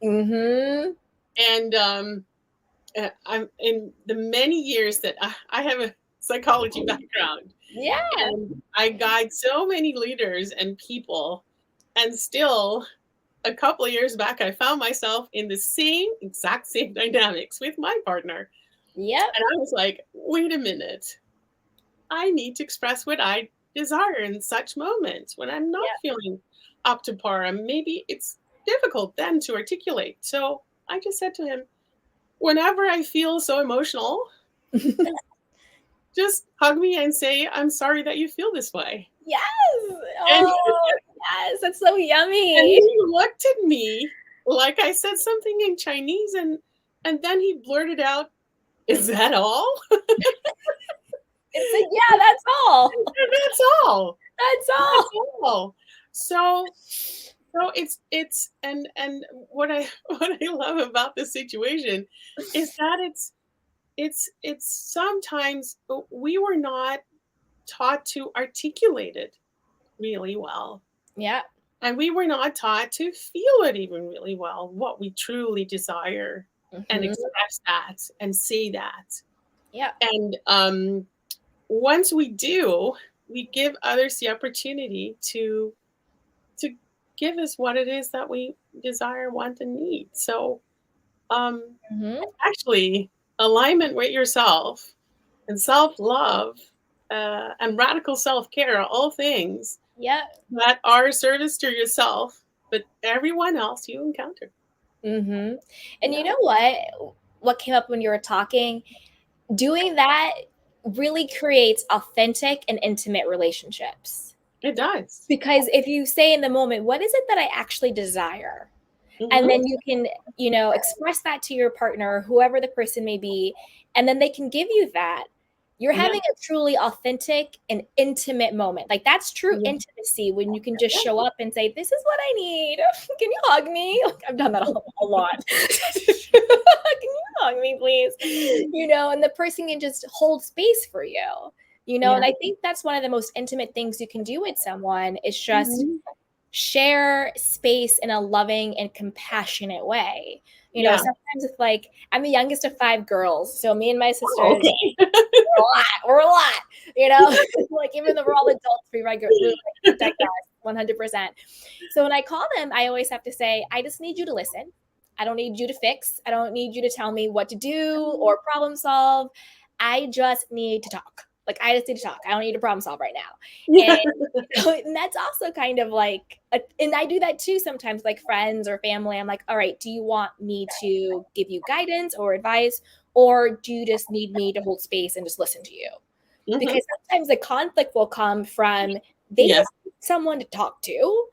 Speaker 1: Hmm.
Speaker 2: And I'm in the many years that I have a psychology background,
Speaker 1: Yeah.
Speaker 2: and I guide so many leaders and people, and still a couple of years back, I found myself in the exact same dynamics with my partner.
Speaker 1: Yep.
Speaker 2: And I was like, wait a minute. I need to express what I desire in such moments when I'm not
Speaker 1: Yep.
Speaker 2: feeling up to par. And maybe it's difficult then to articulate. So I just said to him, whenever I feel so emotional, just hug me and say, I'm sorry that you feel this way.
Speaker 1: Yes.
Speaker 2: And,
Speaker 1: Oh, yes, that's so
Speaker 2: and
Speaker 1: yummy.
Speaker 2: he looked at me like I said something in Chinese, and then he blurted out, is that all?
Speaker 1: It's like, yeah, that's all.
Speaker 2: That's all.
Speaker 1: That's
Speaker 2: That's
Speaker 1: all.
Speaker 2: all. So it's and what I what I love about this situation is that it's sometimes we were not taught to articulate it really well.
Speaker 1: Yeah.
Speaker 2: And we were not taught to feel it even really well, what we truly desire, and
Speaker 1: Hmm.
Speaker 2: express that and say that.
Speaker 1: Yeah.
Speaker 2: And once we do, we give others the opportunity to give us what it is that we desire, want, and need. So
Speaker 1: Hmm.
Speaker 2: actually, alignment with yourself and self-love and radical self-care are all things
Speaker 1: Yeah.
Speaker 2: that are a service to yourself, but everyone else you encounter.
Speaker 1: Hmm. And you
Speaker 2: Yeah,
Speaker 1: know what? What came up when you were talking? Doing that really creates authentic and intimate relationships.
Speaker 2: it does.
Speaker 1: Because if you say in the moment, what is it that I actually desire? And
Speaker 2: Hmm.
Speaker 1: then you can, express that to your partner, whoever the person may be, and then they can give you that. You're
Speaker 2: Yeah.
Speaker 1: having a truly authentic and intimate moment. Like that's true
Speaker 2: Yeah.
Speaker 1: intimacy when you can just show up and say, "This is what I need. Can you hug me?" Like, I've done that a lot. Can you hug me, please? And the person can just hold space for you. And
Speaker 2: Yeah.
Speaker 1: I think that's one of the most intimate things you can do with someone is just
Speaker 2: Mhm.
Speaker 1: share space in a loving and compassionate way.
Speaker 2: Yeah.
Speaker 1: Sometimes it's like I'm the youngest of 5 girls, so me and my
Speaker 2: Oh,
Speaker 1: sisters
Speaker 2: okay.
Speaker 1: we're a lot. We're a lot, you know. Like even though we're all adults, we like protect us 100%. So when I call them, I always have to say, I just need you to listen. I don't need you to fix. I don't need you to tell me what to do or problem solve. I just need to talk. Like I just need to talk. I don't need to problem solve right now.
Speaker 2: Yeah.
Speaker 1: And that's also kind of like, and I do that too sometimes, like friends or family. I'm like, all right, do you want me to give you guidance or advice? Or do you just need me to hold space and just listen to you?
Speaker 2: Mhm.
Speaker 1: Because sometimes the conflict will come from they
Speaker 2: Yes.
Speaker 1: just need someone to talk to,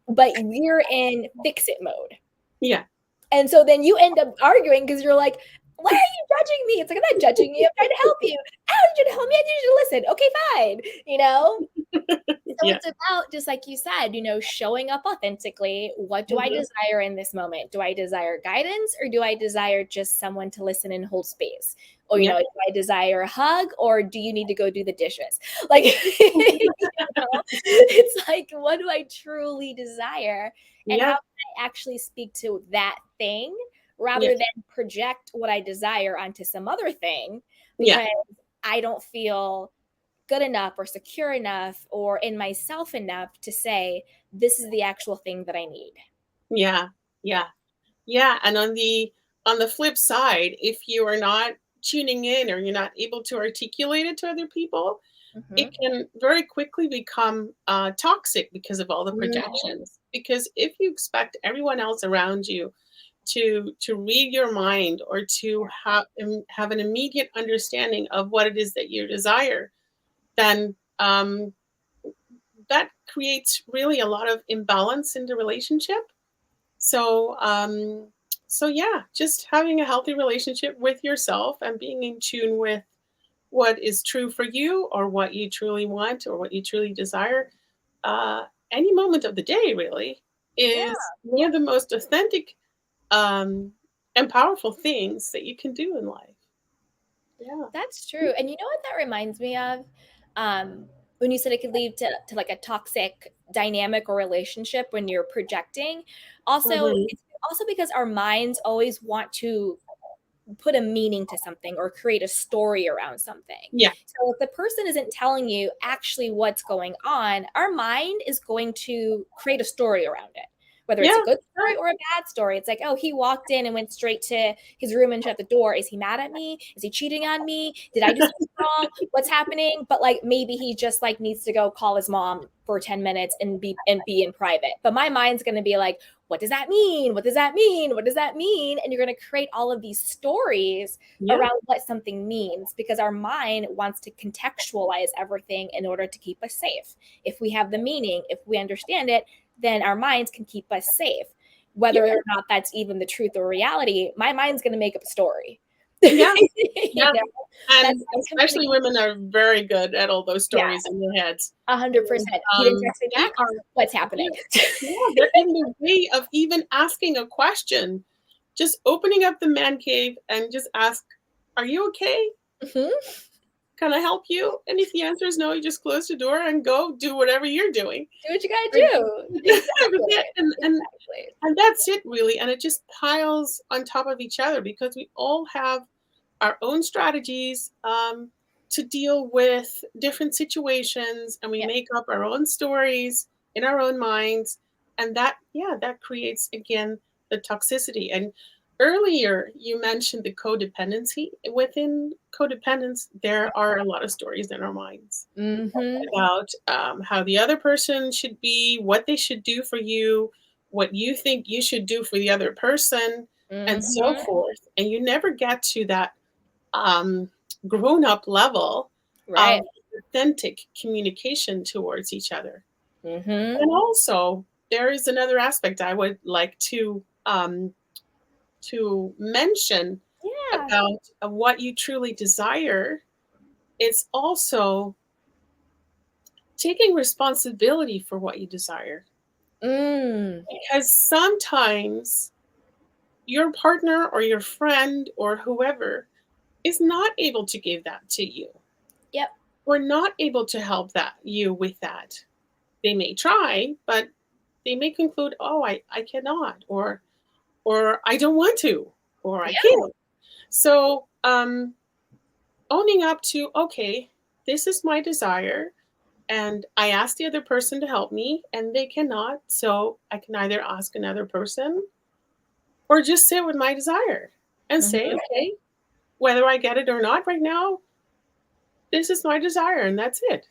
Speaker 1: but you're in fix it mode.
Speaker 2: Yeah.
Speaker 1: And so then you end up arguing because you're like, why are you judging me? It's like, I'm not judging you. I'm trying to help you. I don't need you to help me. I need you to listen. Okay, fine. So
Speaker 2: Yeah.
Speaker 1: it's about, just like you said, showing up authentically. What do I
Speaker 2: Mhm.
Speaker 1: desire in this moment? Do I desire guidance or do I desire just someone to listen and hold space? Or,
Speaker 2: Yeah.
Speaker 1: do I desire a hug or do you need to go do the dishes? Like, it's like, what do I truly desire? And how
Speaker 2: Yeah.
Speaker 1: can I actually speak to that thing rather
Speaker 2: Yeah.
Speaker 1: than project what I desire onto some other thing
Speaker 2: Yeah.
Speaker 1: because I don't feel good enough or secure enough or in myself enough to say this is the actual thing that I need.
Speaker 2: Yeah. Yeah. Yeah. And on the flip side, if you are not tuning in or you're not able to articulate it to other people, it
Speaker 1: Mhm.
Speaker 2: can very quickly become toxic because of all the
Speaker 1: Mhm.
Speaker 2: projections. Because if you expect everyone else around you to read your mind or to have an immediate understanding of what it is that you desire, then that creates really a lot of imbalance in the relationship. So, so yeah, just having a healthy relationship with yourself and being in tune with what is true for you or what you truly want or what you truly desire, uh, any moment of the day really
Speaker 1: Yeah,
Speaker 2: is one of the most authentic um, and powerful things that you can do in life. Yeah.
Speaker 1: that's true. And you know what that reminds me of? Um, when you said it could lead to like a toxic dynamic or relationship when you're projecting. Also,
Speaker 2: Hmm.
Speaker 1: it's also because our minds always want to put a meaning to something or create a story around something.
Speaker 2: Yeah.
Speaker 1: So if the person isn't telling you actually what's going on, our mind is going to create a story around it. Whether it's a
Speaker 2: Yeah.
Speaker 1: good story or a bad story, it's like, oh, he walked in and went straight to his room and shut the door. Is he mad at me? Is he cheating on me? Did I do something wrong? What's happening? But like maybe he just like needs to go call his mom for 10 minutes and be in private. But my mind's going to be like, what does that mean? What does that mean? What does that mean? And you're going to create all of these stories
Speaker 2: Yeah.
Speaker 1: around what something means because our mind wants to contextualize everything in order to keep us safe. If we have the meaning, if we understand it, then our minds can keep us safe.
Speaker 2: Yeah.
Speaker 1: Whether or not that's even the truth or reality, my mind's going to make up a story.
Speaker 2: Yeah. Yeah.
Speaker 1: That's
Speaker 2: And
Speaker 1: completely,
Speaker 2: especially women are very good at all those
Speaker 1: yeah,
Speaker 2: stories in their heads. And
Speaker 1: 100%. You didn't text me
Speaker 2: they
Speaker 1: back?
Speaker 2: are,
Speaker 1: What's
Speaker 2: yeah,
Speaker 1: happening?
Speaker 2: yeah, they're in the way of even asking a question. Just opening up the man cave and just ask, "Are you okay?
Speaker 1: Mhm.
Speaker 2: Can I help you?" And if the answer is no, you just close the door and go do whatever you're doing.
Speaker 1: Do what you got to
Speaker 2: But
Speaker 1: do. Exactly.
Speaker 2: yeah,
Speaker 1: Exactly.
Speaker 2: and that's it really, and it just piles on top of each other because we all have our own strategies to deal with different situations, and we
Speaker 1: Yeah.
Speaker 2: make up our own stories in our own minds, and that, yeah, that creates again the toxicity. And earlier you mentioned the codependency. Within codependence there are a lot of stories in our minds
Speaker 1: Mhm.
Speaker 2: about how the other person should be, what they should do for you, what you think you should do for the other person, and so
Speaker 1: Mhm.
Speaker 2: forth. And you never get to that um, grown up level
Speaker 1: Right.
Speaker 2: of authentic communication towards each other.
Speaker 1: Mhm.
Speaker 2: And also, there is another aspect I would like to mention
Speaker 1: Yeah.
Speaker 2: about what you truly desire. it's also taking responsibility for what you desire.
Speaker 1: Mm.
Speaker 2: Because sometimes your partner or your friend or whoever is not able to give that to you,
Speaker 1: Yep.
Speaker 2: or not able to help that you with that. They may try, but they may conclude, oh, I cannot, or I don't want to, or I
Speaker 1: Yeah.
Speaker 2: can't. So owning up to, okay, this is my desire, and I asked the other person to help me, and they cannot. So I can either ask another person or just sit with my desire and say,
Speaker 1: Mhm.
Speaker 2: okay, whether I get it or not right now, this is my desire, and that's it.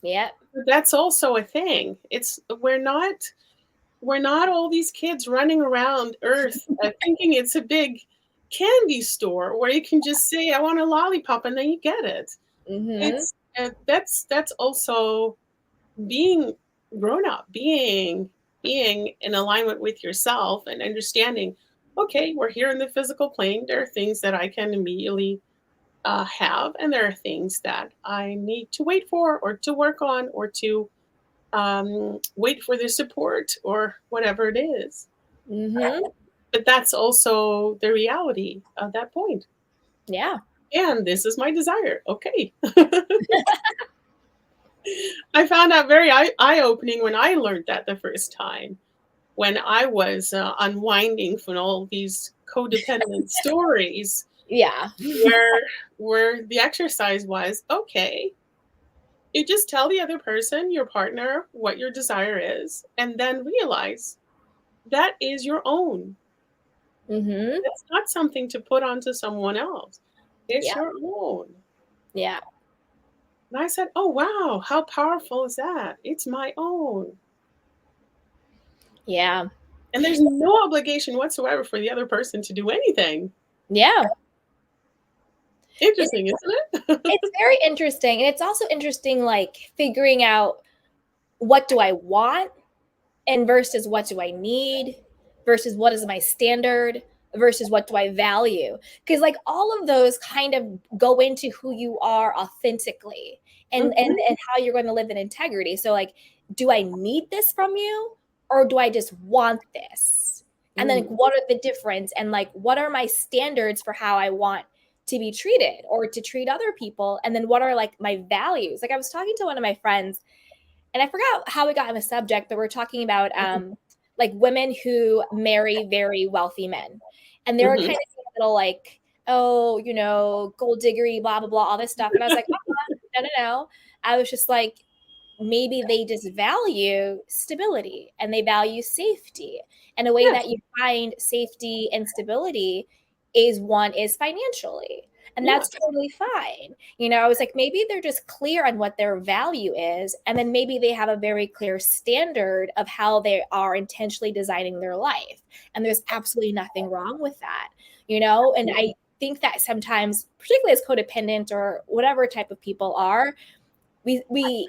Speaker 1: Yep.
Speaker 2: That's also a thing. It's we're not all these kids running around Earth thinking it's a big candy store where you can just say, "I want a lollipop," and then you get it.
Speaker 1: Mhm.
Speaker 2: It's that's also being grown up, being in alignment with yourself and understanding. Okay, we're here in the physical plane. There are things that I can immediately have, and there are things that I need to wait for, or to work on, or to wait for the support, or whatever it is.
Speaker 1: Mhm.
Speaker 2: But that's also the reality of that point.
Speaker 1: Yeah.
Speaker 2: And this is my desire. Okay. I found out very eye opening when I learned that the first time, when I was unwinding from all these codependent stories,
Speaker 1: Yeah.
Speaker 2: where the exercise was, okay, you just tell the other person, your partner, what your desire is, and then realize that is your own.
Speaker 1: Mhm.
Speaker 2: It's not something to put onto someone else. It's
Speaker 1: Yeah.
Speaker 2: your own.
Speaker 1: Yeah.
Speaker 2: And I said, oh, wow, how powerful is that? It's my own.
Speaker 1: Yeah.
Speaker 2: And there's no obligation whatsoever for the other person to do anything.
Speaker 1: Yeah.
Speaker 2: Interesting, isn't it?
Speaker 1: It's very interesting, and it's also interesting, like, figuring out what do I want and versus what do I need versus what is my standard versus what do I value, because like all of those kind of go into who you are authentically, and
Speaker 2: Mhm.
Speaker 1: and how you're going to live in integrity. So like, do I need this from you, or do I just want this? And then like,
Speaker 2: Mm.
Speaker 1: what are the difference, and like what are my standards for how I want to be treated or to treat other people, and then what are like my values. Like I was talking to one of my friends, and I forgot how we got on the subject, but we're talking about like women who marry very wealthy men. And they were kind
Speaker 2: Mhm.
Speaker 1: of saying a little like, oh, gold diggery, blah, blah, blah, all this stuff. And I was like, no, no, no. I was just like, maybe they just value stability and they value safety. And a way
Speaker 2: Yeah,
Speaker 1: that you find safety and stability is financially. And
Speaker 2: yeah,
Speaker 1: that's totally fine. I was like, maybe they're just clear on what their value is. And then maybe they have a very clear standard of how they are intentionally designing their life. And there's absolutely nothing wrong with that. And I think that sometimes, particularly as codependent or whatever type of people are, we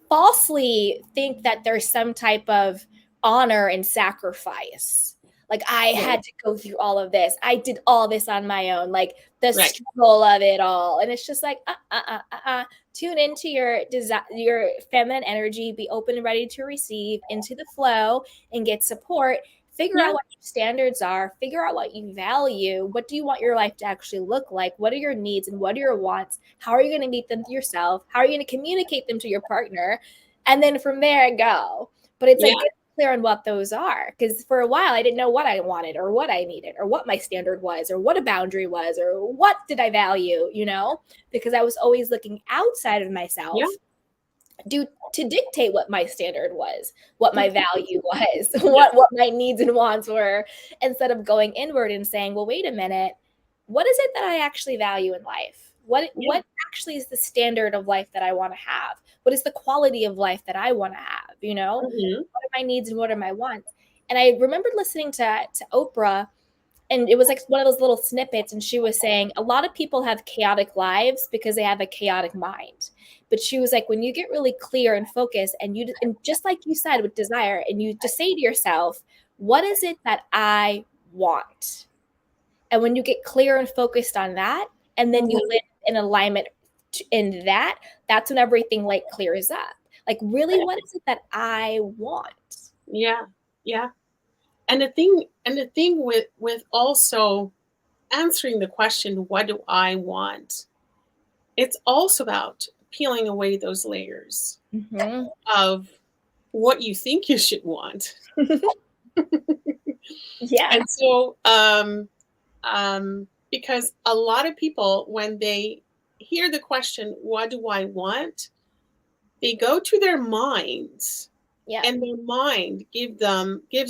Speaker 1: falsely think that there's some type of honor and sacrifice. Like, I
Speaker 2: right,
Speaker 1: had to go through all of this. I did all this on my own, like the
Speaker 2: right.
Speaker 1: struggle of it all. And it's just like, tune into your feminine energy, be open and ready to receive into the flow and get support. Figure out
Speaker 2: Yeah,
Speaker 1: what your standards are, figure out what you value. What do you want your life to actually look like? What are your needs and what are your wants? How are you going to meet them to yourself? How are you going to communicate them to your partner? And then from there, go. But it's like,
Speaker 2: yeah,
Speaker 1: get clear on what those are. Because for a while, I didn't know what I wanted or what I needed or what my standard was or what a boundary was or what did I value, because I was always looking outside of
Speaker 2: yeah.
Speaker 1: myself to dictate what my standard was, what my value was,
Speaker 2: Yeah,
Speaker 1: what my needs and wants were, instead of going inward and saying, well, wait a minute, what is it that I actually value in life? What
Speaker 2: yeah.
Speaker 1: what actually is the standard of life that I want to have? What is the quality of life that I want to have?
Speaker 2: Mhm.
Speaker 1: What are my needs and what are my wants? And I remembered listening to Oprah, and it was like one of those little snippets, and she was saying a lot of people have chaotic lives because they have a chaotic mind. But she was like, when you get really clear and focused, and just like you said with desire, and you just say to yourself, what is it that I want? And when you get clear and focused on that, and then you
Speaker 2: Mhm.
Speaker 1: live in alignment in that, that's when everything like clears up. Like, really, what is it that I want?
Speaker 2: Yeah. Yeah. And the thing with also answering the question, what do I want? It's also about peeling away those layers
Speaker 1: Mm-hmm.
Speaker 2: of what you think you should want.
Speaker 1: Yeah.
Speaker 2: And so, because a lot of people, when they hear the question, what do I want? They go to their minds,
Speaker 1: Yeah.
Speaker 2: and their mind gives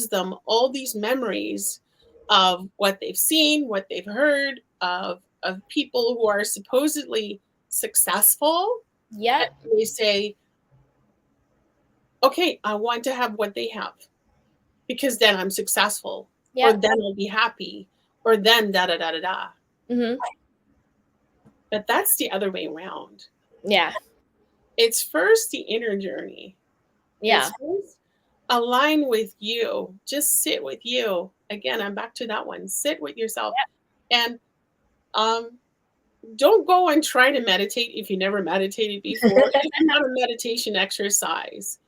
Speaker 2: them all these memories of what they've seen, what they've heard of people who are supposedly successful.
Speaker 1: Yep.
Speaker 2: And they say, okay, I want to have what they have because then I'm successful, or
Speaker 1: Yep.
Speaker 2: then I'll be happy, or then da da da da da.
Speaker 1: Mm-hmm.
Speaker 2: But that's the other way around.
Speaker 1: Yeah.
Speaker 2: It's first the inner journey.
Speaker 1: Yeah.
Speaker 2: It's first align with you. Just sit with you. Again, I'm back to that one. Sit with yourself. And um, don't go and try to meditate if you never meditated before. It's not a meditation exercise.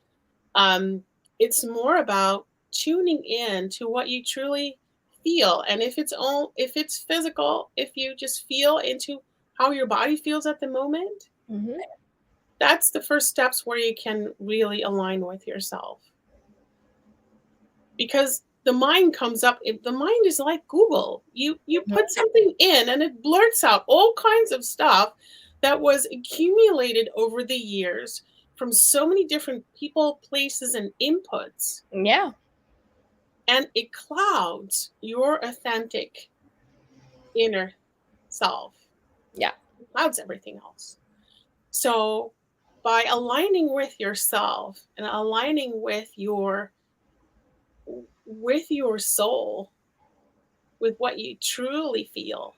Speaker 2: Um, it's more about tuning in to what you truly feel. And if it's physical, if you just feel into how your body feels at the moment,
Speaker 1: Mm-hmm.
Speaker 2: that's the first steps where you can really align with yourself. Because the mind comes up, if the mind is like Google. You put something in and it blurts out all kinds of stuff that was accumulated over the years from so many different people, places, and inputs.
Speaker 1: Yeah.
Speaker 2: And it clouds your authentic inner self.
Speaker 1: Yeah.
Speaker 2: It clouds everything else. So by aligning with yourself and aligning with your soul, with what you truly feel,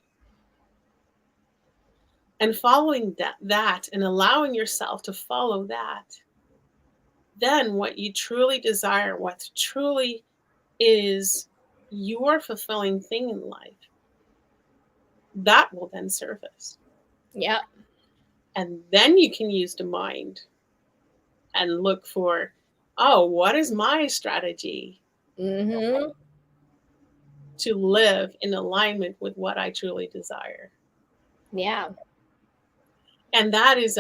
Speaker 2: and following that and allowing yourself to follow that, then what you truly desire, what truly is your fulfilling thing in life, that will then surface.
Speaker 1: Yep.
Speaker 2: And then you can use the mind and look for, oh, what is my strategy
Speaker 1: Mm-hmm.
Speaker 2: to live in alignment with what I truly desire?
Speaker 1: Yeah.
Speaker 2: And that's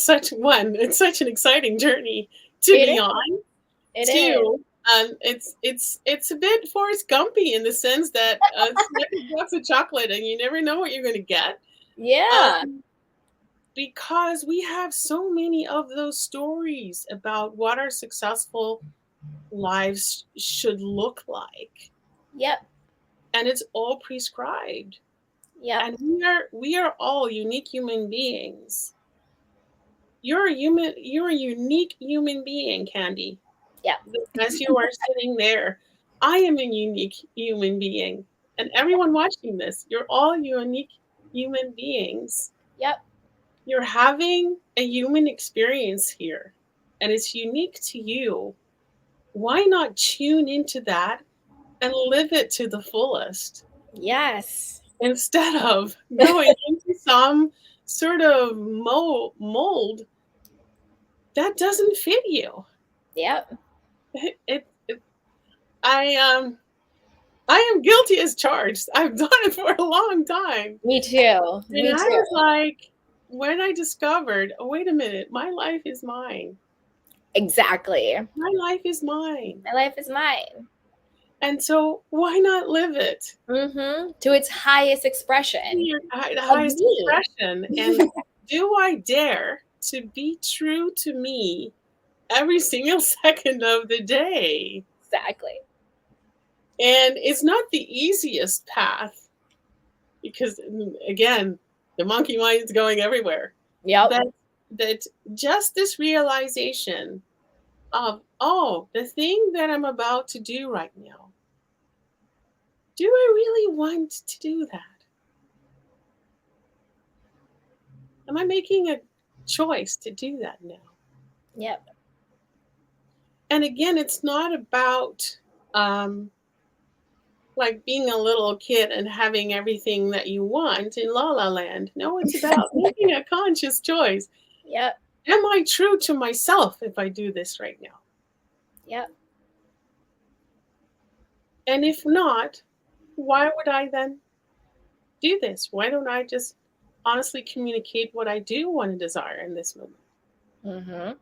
Speaker 2: such one. It's such an exciting journey to
Speaker 1: It
Speaker 2: be
Speaker 1: is.
Speaker 2: on.
Speaker 1: It is.
Speaker 2: Too, it's a bit Forrest Gumpy in the sense that it's like a box of chocolate, and you never know what you're going to get.
Speaker 1: Yeah.
Speaker 2: Um, because we have so many of those stories about what our successful lives should look like,
Speaker 1: Yep.
Speaker 2: and it's all prescribed.
Speaker 1: Yep.
Speaker 2: And we are all unique human beings. You're a human. You're a unique human being, Candy.
Speaker 1: Yep.
Speaker 2: As you are sitting there, I am a unique human being. And everyone watching this, you're all unique human beings.
Speaker 1: Yep.
Speaker 2: You're having a human experience here, and it's unique to you. Why not tune into that and live it to the fullest
Speaker 1: Yes.
Speaker 2: instead of going into some sort of mold that doesn't fit you?
Speaker 1: Yep.
Speaker 2: It I am guilty as charged. I've done it for a long time.
Speaker 1: Me too.
Speaker 2: And
Speaker 1: Me
Speaker 2: I
Speaker 1: too.
Speaker 2: was like, when I discovered, oh, wait a minute, my life is mine.
Speaker 1: Exactly.
Speaker 2: My life is mine.
Speaker 1: My life is mine.
Speaker 2: And so why not live it?
Speaker 1: Mm-hmm. To its highest expression
Speaker 2: The
Speaker 1: of
Speaker 2: highest
Speaker 1: me.
Speaker 2: expression. And do I dare to be true to me every single second of the day?
Speaker 1: Exactly.
Speaker 2: And it's not the easiest path because, again, the monkey mind is going everywhere.
Speaker 1: Yep.
Speaker 2: That just this realization of, oh, the thing that I'm about to do right now, do I really want to do that? Am I making a choice to do that now?
Speaker 1: Yep.
Speaker 2: And again, it's not about like being a little kid and having everything that you want in La La Land. No, it's about making a conscious choice.
Speaker 1: Yep.
Speaker 2: Am I true to myself if I do this right now?
Speaker 1: Yep.
Speaker 2: And if not, why would I then do this? Why don't I just honestly communicate what I do want to desire in this moment?
Speaker 1: Mm-hmm.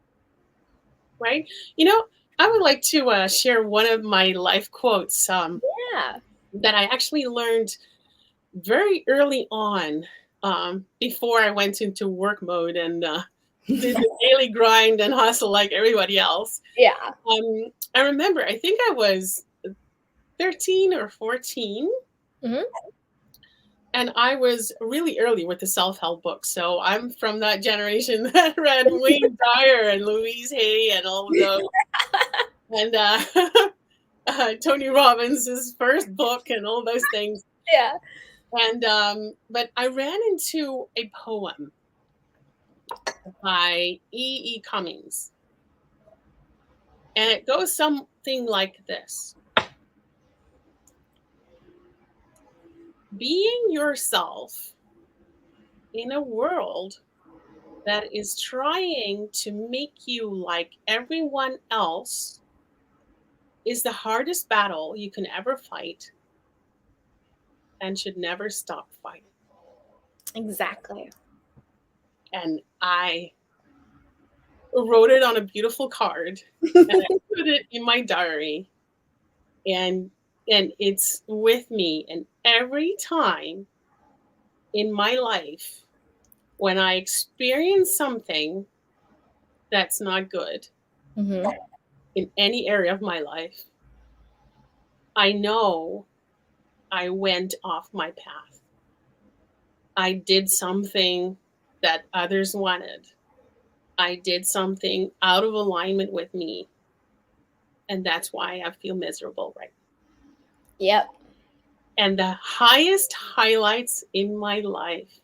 Speaker 2: Right? You know, I would like to share one of my life quotes
Speaker 1: Yeah.
Speaker 2: that I actually learned very early on, before I went into work mode and did the daily grind and hustle like everybody else.
Speaker 1: Yeah.
Speaker 2: I remember, I think I was 13 or 14.
Speaker 1: Mm-hmm.
Speaker 2: And I was really early with the self-help books. So I'm from that generation that read Wayne Dyer and Louise Hay and all of those. And Tony Robbins' first book and all those things.
Speaker 1: Yeah.
Speaker 2: And but I ran into a poem by E. E. Cummings. And it goes something like this. Being yourself in a world that is trying to make you like everyone else is the hardest battle you can ever fight and should never stop fighting.
Speaker 1: Exactly.
Speaker 2: And I wrote it on a beautiful card and I put it in my diary, and it's with me. And every time in my life when I experience something that's not good
Speaker 1: Mm-hmm.
Speaker 2: in any area of my life, I know I went off my path. I did something that others wanted. I did something out of alignment with me. And that's why I feel miserable right now.
Speaker 1: Yep.
Speaker 2: And the highest highlights in my life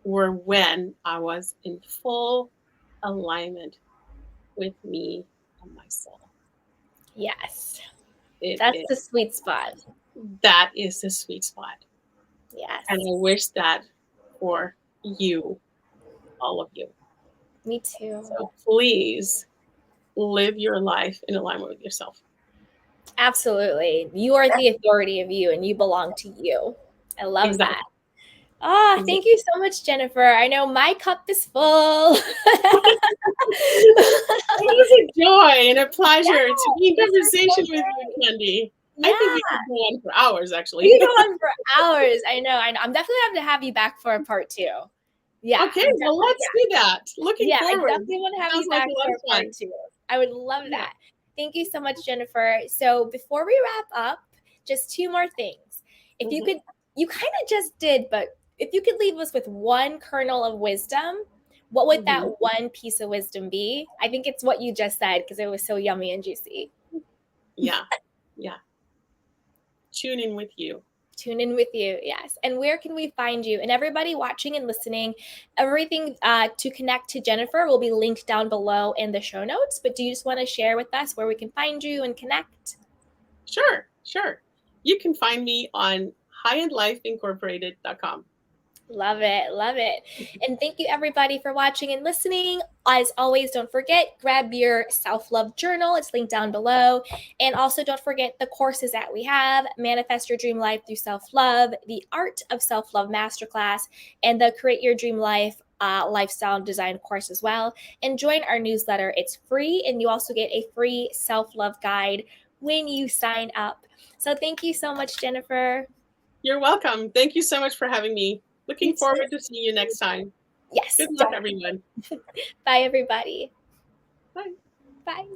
Speaker 2: were when I was in full alignment with me and my soul.
Speaker 1: Yes.
Speaker 2: It
Speaker 1: That's
Speaker 2: is,
Speaker 1: the sweet spot.
Speaker 2: that is the sweet spot.
Speaker 1: Yes.
Speaker 2: And I wish that for you, all of you.
Speaker 1: Me too.
Speaker 2: So please live your life in alignment with yourself.
Speaker 1: Absolutely. You are the authority of you and you belong to you. I love
Speaker 2: Exactly.
Speaker 1: that. Ah,
Speaker 2: Exactly.
Speaker 1: thank you so much, Jennifer. I know my cup is full.
Speaker 2: It was a joy and a pleasure to be in
Speaker 1: this was
Speaker 2: conversation
Speaker 1: so
Speaker 2: with you,
Speaker 1: great.
Speaker 2: Candy.
Speaker 1: Yeah,
Speaker 2: I think we could go on for hours, actually.
Speaker 1: we could go on for hours. I know. I'm definitely have to have you back for a part 2. Yeah.
Speaker 2: Okay, well, let's do that. Looking
Speaker 1: Yeah, I
Speaker 2: forward.
Speaker 1: definitely want to have
Speaker 2: Sounds
Speaker 1: you
Speaker 2: like
Speaker 1: back
Speaker 2: a lot
Speaker 1: for
Speaker 2: of
Speaker 1: a part
Speaker 2: fun.
Speaker 1: 2. I would love
Speaker 2: Yeah.
Speaker 1: that. Thank you so much, Jennifer. So before we wrap up, just 2 more things. If you could, you kind of just did, but if you could leave us with one kernel of wisdom, what would that one piece of wisdom be? I think it's what you just said because it was so yummy and juicy.
Speaker 2: Yeah. Yeah. Tune in with you.
Speaker 1: Tune in with you. Yes. And where can we find you? And everybody watching and listening, everything to connect to Jennifer will be linked down below in the show notes. But do you just want to share with us where we can find you and connect?
Speaker 2: Sure. You can find me on highendlifeincorporated.com.
Speaker 1: Love it. Love it. And thank you, everybody, for watching and listening. As always, don't forget, grab your self-love journal. It's linked down below. And also don't forget the courses that we have: Manifest Your Dream Life Through Self-Love, the Art of Self-Love Masterclass, and the Create Your Dream Life lifestyle design course as well. And join our newsletter. It's free, and you also get a free self-love guide when you sign up. So thank you so much, Jennifer.
Speaker 2: You're welcome. Thank you so much for having me. Looking forward to seeing you next time.
Speaker 1: Yes.
Speaker 2: Good luck, everyone.
Speaker 1: Bye, everybody.
Speaker 2: Bye.
Speaker 1: Bye.